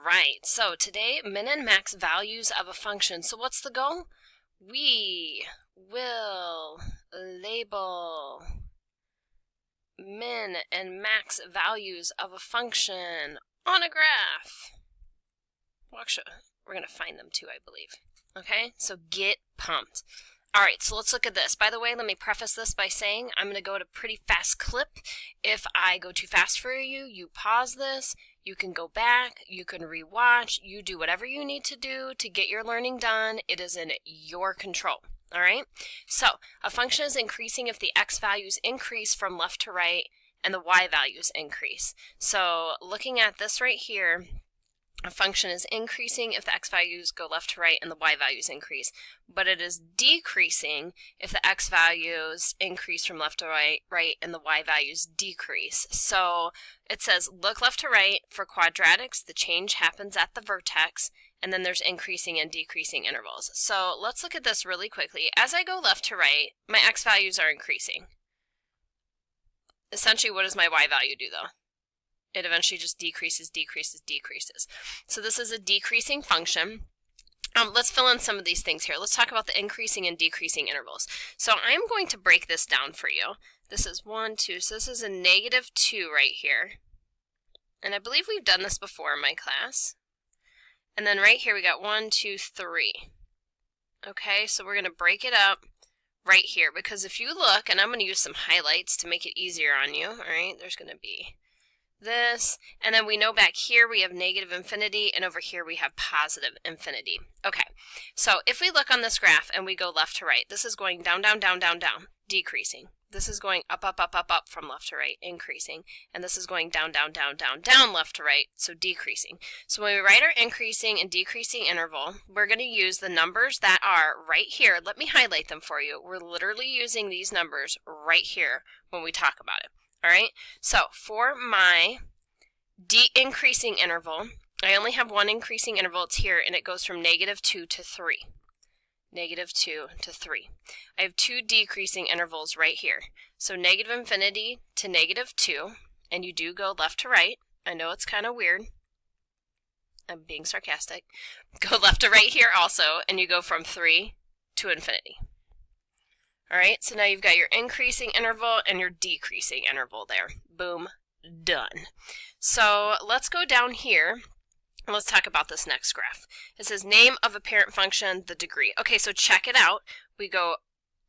right, so today, min and max values of a function. So what's the goal? We will label min and max values of a function on a graph. Well, actually, we're going to find them too, I believe. Okay, so get pumped. All right, so let's look at this. By the way, let me preface this by saying I'm going to go at a pretty fast clip. If I go too fast for you, you pause this. You can go back, you can rewatch, you do whatever you need to do to get your learning done. It is in your control. All right, so a function is increasing if the x values increase from left to right and the y values increase. So looking at this right here, a function is increasing if the x values go left to right and the y values increase, but it is decreasing if the x values increase from left to right and the y values decrease. So it says look left to right. For quadratics, the change happens at the vertex, and then there's increasing and decreasing intervals. So let's look at this really quickly. As I go left to right, my x values are increasing. Essentially, what does my y value do though? It eventually just decreases. So this is a decreasing function. Let's fill in some of these things here. Let's talk about the increasing and decreasing intervals. So I'm going to break this down for you. This is 1, 2, so this is a -2 right here. And I believe we've done this before in my class. And then right here we got 1, 2, 3. Okay, so we're going to break it up right here, because if you look, and I'm going to use some highlights to make it easier on you, all right, there's going to be this, and then we know back here we have -infinity, and over here we have +infinity. Okay, so if we look on this graph and we go left to right, this is going down, down, down, down, down, decreasing. This is going up, up, up, up, up from left to right, increasing. And this is going down, down, down, down, down left to right, so decreasing. So when we write our increasing and decreasing interval, we're going to use the numbers that are right here. Let me highlight them for you. We're literally using these numbers right here when we talk about it. All right, so for my increasing interval, I only have one increasing interval. It's here, and it goes from -2 to 3. -2 to 3. I have two decreasing intervals right here. So -infinity to -2, and you do go left to right. I know it's kind of weird. I'm being sarcastic. Go left to right here also, and you go from 3 to infinity. All right, so now you've got your increasing interval and your decreasing interval there. Boom, done. So let's go down here. Let's talk about this next graph. It says name of a parent function, the degree. Okay, so check it out. We go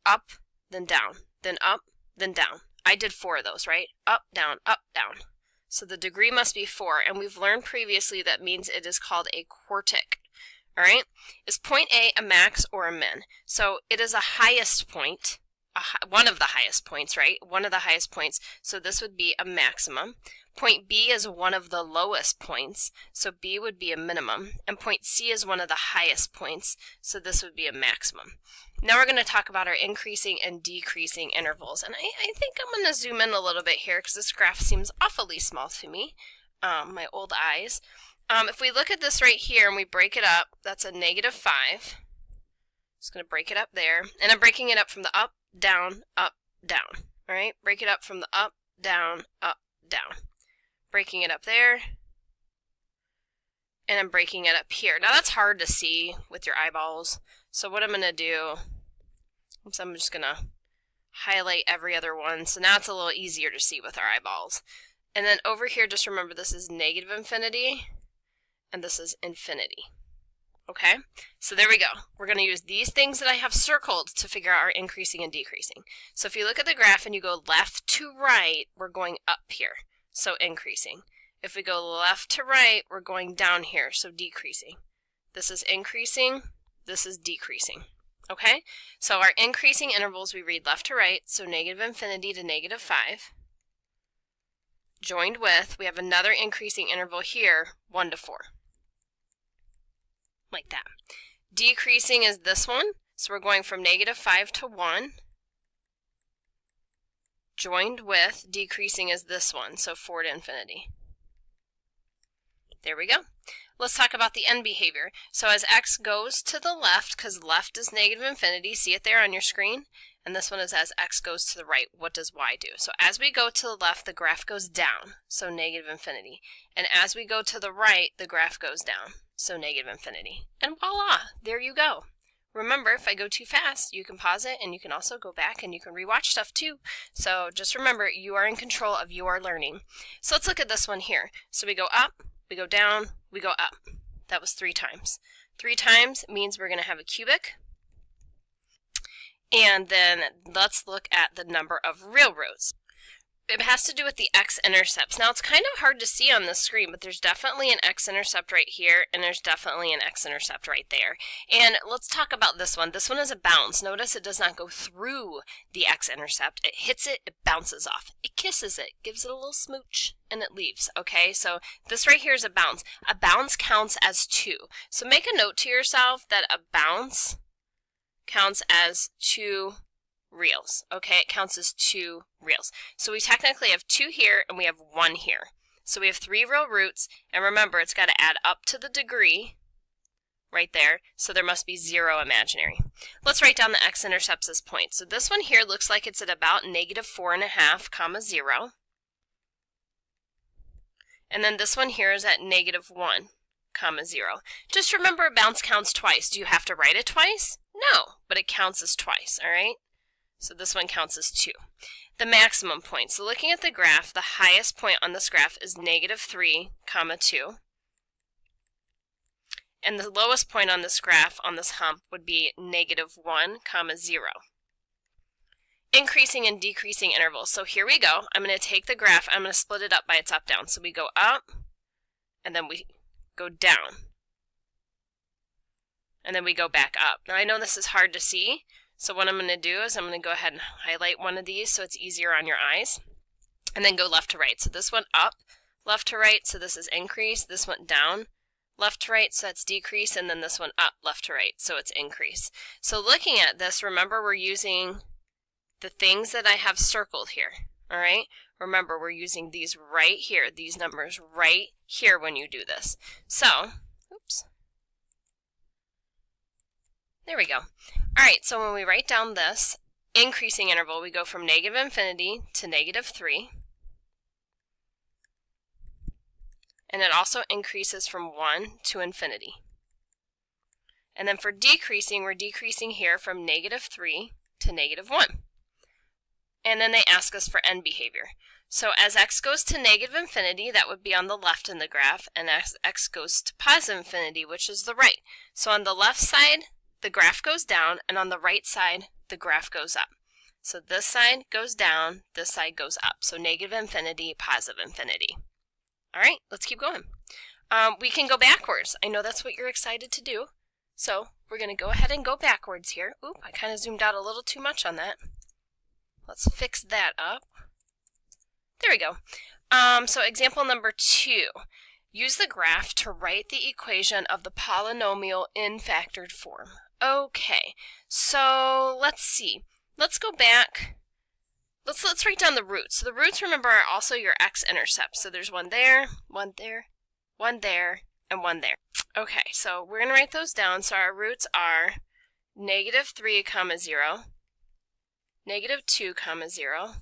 up, then down, then up, then down. I did 4 of those, right? Up, down, up, down. So the degree must be 4, and we've learned previously that means it is called a quartic. All right? Is point A a max or a min? So it is a highest point, one of the highest points, right? One of the highest points. So this would be a maximum. Point B is one of the lowest points, so B would be a minimum. And point C is one of the highest points, so this would be a maximum. Now we're going to talk about our increasing and decreasing intervals. And I think I'm going to zoom in a little bit here because this graph seems awfully small to me, my old eyes. If we look at this right here and we break it up, that's a -5. Just going to break it up there. And I'm breaking it up from the up, down, up, down. All right? Break it up from the up, down, down. Breaking it up there. And I'm breaking it up here. Now that's hard to see with your eyeballs. So what I'm going to do is I'm just going to highlight every other one. So now it's a little easier to see with our eyeballs. And then over here, just remember this is -infinity. And this is infinity. Okay, so there we go. We're going to use these things that I have circled to figure out our increasing and decreasing. So if you look at the graph and you go left to right, we're going up here, so increasing. If we go left to right, we're going down here, so decreasing. This is increasing, this is decreasing. Okay, so our increasing intervals we read left to right, so -infinity to -5. Joined with, we have another increasing interval here, 1 to 4. Like that. Decreasing is this one, so we're going from -5 to 1. Joined with, decreasing is this one, so 4 to infinity. There we go. Let's talk about the end behavior. So as x goes to the left, because left is -infinity, see it there on your screen? and this one is as x goes to the right, what does y do? So as we go to the left, the graph goes down, so negative infinity. And as we go to the right, the graph goes down, so negative infinity. And voila, there you go. Remember, if I go too fast, you can pause it, and you can also go back and you can rewatch stuff too. So just remember, you are in control of your learning. So let's look at this one here. So we go up, we go down, we go up. That was 3 times. 3 times means we're going to have a cubic. And then let's look at the number of real roots. It has to do with the x-intercepts. Now, it's kind of hard to see on the screen, but there's definitely an x-intercept right here, and there's definitely an x-intercept right there. And let's talk about this one. This one is a bounce. Notice it does not go through the x-intercept. It hits it, it bounces off. It kisses it, gives it a little smooch, and it leaves. Okay, so this right here is a bounce. A bounce counts as 2. So make a note to yourself that a bounce counts as 2 reals. Okay, it counts as 2 reals. So we technically have 2 here and we have 1 here. So we have 3 real roots, and remember, it's got to add up to the degree right there, so there must be 0 imaginary. Let's write down the x-intercepts as points. So this one here looks like it's at about -4.5, comma 0. And then this one here is at -1, comma 0. Just remember, a bounce counts twice. Do you have to write it twice? No, but it counts as twice, all right? So this one counts as 2. The maximum point. So looking at the graph, the highest point on this graph is -3, comma 2. And the lowest point on this graph, on this hump, would be -1, comma 0. Increasing and decreasing intervals. So here we go. I'm going to take the graph, I'm going to split it up by its up-down. So we go up, and then we go down. And then we go back up. Now I know this is hard to see, so what I'm going to do is I'm going to go ahead and highlight one of these so it's easier on your eyes, and then go left to right. So this went up, left to right, so this is increase. This went down, left to right, so that's decrease, and then this one up, left to right, so it's increase. So looking at this, remember we're using the things that I have circled here, all right? Remember, we're using these right here, these numbers right here when you do this. So, oops. There we go. All right, so when we write down this increasing interval, we go from -infinity to -3. And it also increases from 1 to infinity. And then for decreasing, we're decreasing here from -3 to -1. And then they ask us for end behavior. So as x goes to -infinity, that would be on the left in the graph, and as x goes to +infinity, which is the right. So on the left side, the graph goes down, and on the right side, the graph goes up. So this side goes down, this side goes up. So -infinity, +infinity. All right, let's keep going. We can go backwards. I know that's what you're excited to do. So we're going to go ahead and go backwards here. Oop, I kind of zoomed out a little too much on that. Let's fix that up. There we go. So example number 2. Use the graph to write the equation of the polynomial in factored form. Okay, so let's see. Let's go back. Let's write down the roots. So the roots, remember, are also your x-intercepts. So there's one there, one there, one there, and one there. Okay, so we're going to write those down. So our roots are -3, comma 0, -2, comma 0,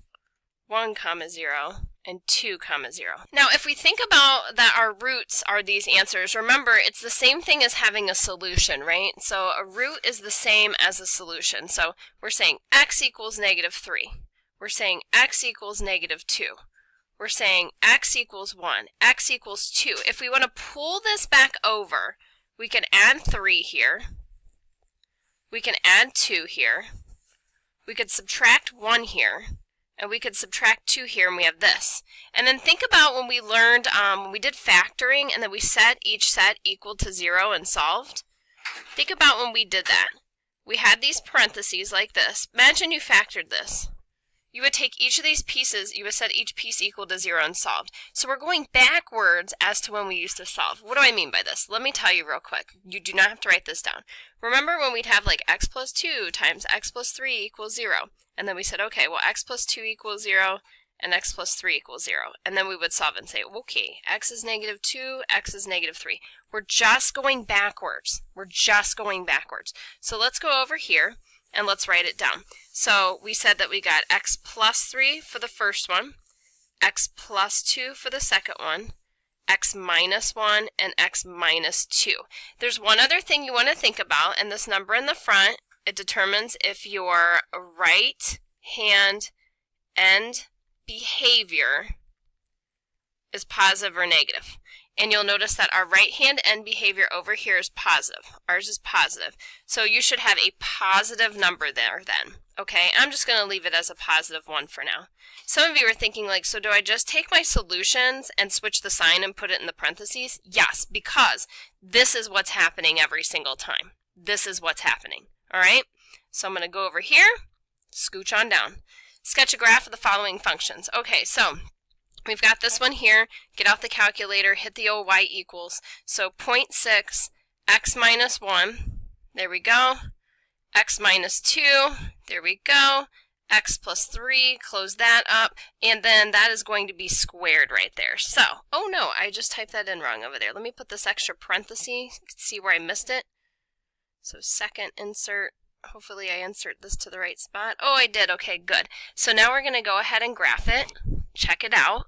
1, comma 0, and 2, comma 0. Now, if we think about that our roots are these answers, remember, it's the same thing as having a solution, right? So a root is the same as a solution. So we're saying x equals -3. We're saying x equals -2. We're saying x equals 1, x equals 2. If we want to pull this back over, we can add 3 here. We can add 2 here. We could subtract 1 here. And we could subtract 2 here, and we have this. And then think about when we learned, when we did factoring, and then we set each set equal to 0 and solved. Think about when we did that. We had these parentheses like this. Imagine you factored this. You would take each of these pieces, you would set each piece equal to 0 and solved. So we're going backwards as to when we used to solve. What do I mean by this? Let me tell you real quick. You do not have to write this down. Remember when we'd have like x plus 2 times x plus 3 equals 0. And then we said, okay, well, x plus 2 equals 0, and x plus 3 equals 0. And then we would solve and say, okay, x is -2, x is -3. We're just going backwards. We're just going backwards. So let's go over here. and let's write it down. So we said that we got x plus 3 for the first one, x plus 2 for the second one, x minus 1, and x minus 2. There's one other thing you want to think about, and this number in the front, it determines if your right hand end behavior is positive or negative. And you'll notice that our right hand end behavior over here is positive. Ours is positive. So you should have a positive number there then. Okay, I'm just going to leave it as a positive 1 for now. Some of you are thinking like, so do I just take my solutions and switch the sign and put it in the parentheses? Yes, because this is what's happening every single time. This is what's happening. All right, so I'm going to go over here, scooch on down. Sketch a graph of the following functions. Okay, so we've got this one here. Get out the calculator, hit the old y equals. So 0.6, x minus 1, there we go. X minus 2, there we go. X plus 3, close that up. And then that is going to be squared right there. So, oh no, I just typed that in wrong over there. Let me put this extra parenthesis. You can see where I missed it. So second insert. Hopefully I insert this to the right spot. Oh, I did. Okay, good. So now we're going to go ahead and graph it. Check it out.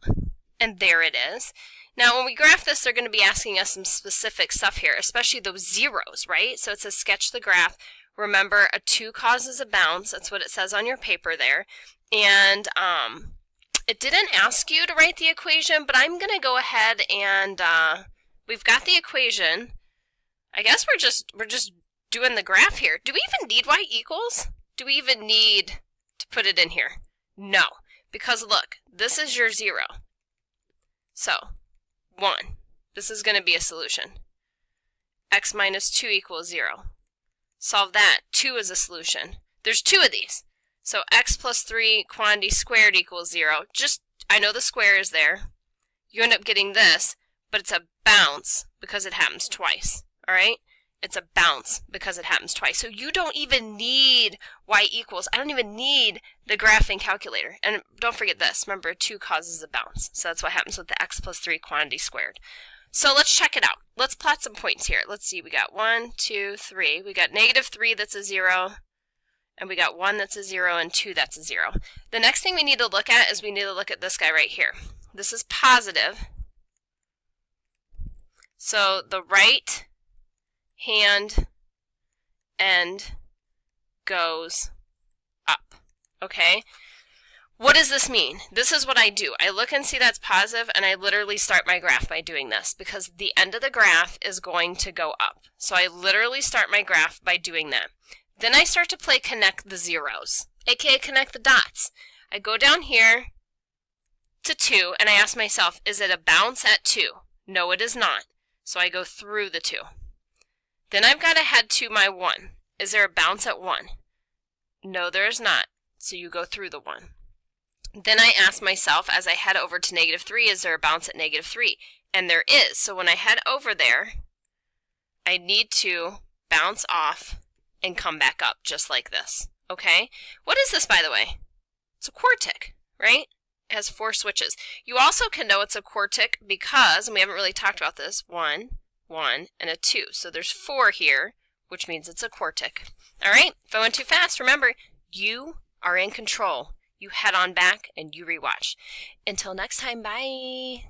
And there it is. Now, when we graph this, they're going to be asking us some specific stuff here, especially those zeros, right? So it says sketch the graph. Remember, a 2 causes a bounce. That's what it says on your paper there. And it didn't ask you to write the equation, but I'm going to go ahead and we've got the equation. I guess we're just doing the graph here. Do we even need y equals? Do we even need to put it in here? No, because look, this is your 0. So, 1. This is going to be a solution. X minus 2 equals 0. Solve that. 2 is a solution. There's 2 of these. So x plus 3 quantity squared equals 0. I know the square is there. You end up getting this, but it's a bounce because it happens twice. All right? It's a bounce because it happens twice. So you don't even need y equals. I don't even need the graphing calculator. And don't forget this. Remember, 2 causes a bounce. So that's what happens with the x plus 3 quantity squared. So let's check it out. Let's plot some points here. Let's see. We got 1, 2, 3. We got -3 that's a 0. And we got 1 that's a 0 and 2 that's a 0. The next thing we need to look at is we need to look at this guy right here. This is positive. So the right hand end goes up. Okay? What does this mean? This is what I do. I look and see that's positive, and I literally start my graph by doing this because the end of the graph is going to go up. So I literally start my graph by doing that. Then I start to play connect the zeros, aka connect the dots. I go down here to 2, and I ask myself, is it a bounce at 2? No, it is not. So I go through the 2. Then I've got to head to my 1. Is there a bounce at 1? No, there is not. So you go through the 1. Then I ask myself, as I head over to -3, is there a bounce at -3? And there is. So when I head over there, I need to bounce off and come back up just like this. Okay? What is this, by the way? It's a quartic, right? It has 4 switches. You also can know it's a quartic because, and we haven't really talked about this, 1, 1, and a 2. So there's 4 here, which means it's a quartic. All right? If I went too fast, remember, you are in control. You head on back and you rewatch. Until next time, bye.